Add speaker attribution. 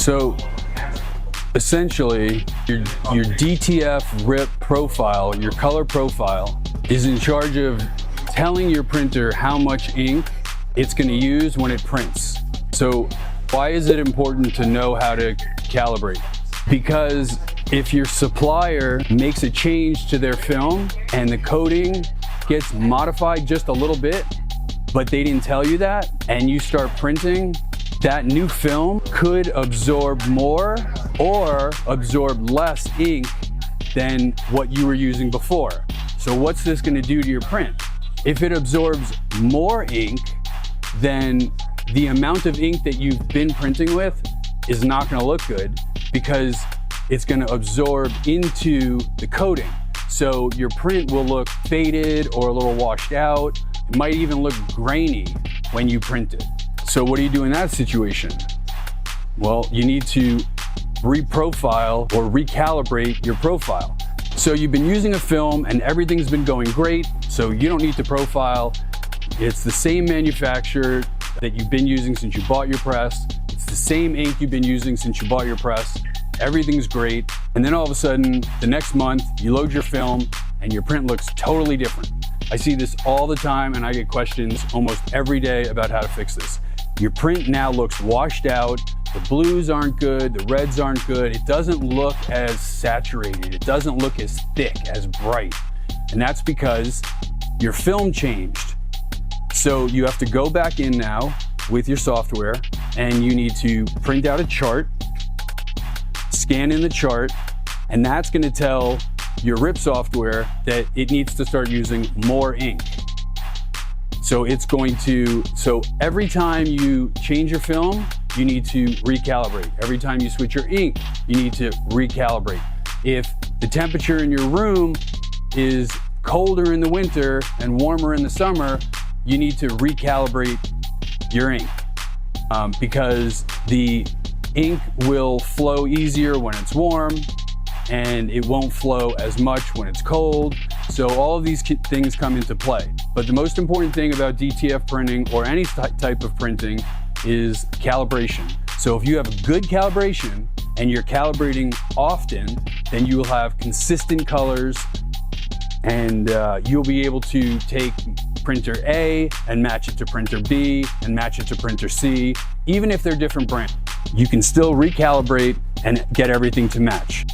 Speaker 1: So essentially, your DTF RIP profile, your color profile, is in charge of telling your printer how much ink it's going to use when it prints. So why is it important to know how to calibrate? Because if your supplier makes a change to their film and the coating gets modified just a little bit, but they didn't tell you that, and you start printing, that new film could absorb more or absorb less ink than what you were using before. So what's this going to do to your print? If it absorbs more ink, then the amount of ink that you've been printing with is not going to look good, because it's going to absorb into the coating. So your print will look faded or a little washed out. It might even look grainy when you print it. So what do you do in that situation? Well, you need to reprofile or recalibrate your profile. So you've been using a film and everything's been going great, so you don't need to profile. It's the same manufacturer that you've been using since you bought your press. It's the same ink you've been using since you bought your press. Everything's great. And then all of a sudden, the next month, you load your film and your print looks totally different. I see this all the time, and I get questions almost every day about how to fix this. Your print now looks washed out. The blues aren't good, the reds aren't good. It doesn't look as saturated. It doesn't look as thick, as bright. And that's because your film changed. So you have to go back in now with your software, and you need to print out a chart, scan in the chart, and that's going to tell your RIP software that it needs to start using more ink. So every time you change your film, you need to recalibrate. Every time you switch your ink, you need to recalibrate. If the temperature in your room is colder in the winter and warmer in the summer, you need to recalibrate your ink, because the ink will flow easier when it's warm, and it won't flow as much when it's cold. So all of these things come into play. But the most important thing about DTF printing, or any type of printing, is calibration. So if you have good calibration and you're calibrating often, then you will have consistent colors, and you'll be able to take printer A and match it to printer B and match it to printer C. Even if they're different brands, you can still recalibrate and get everything to match.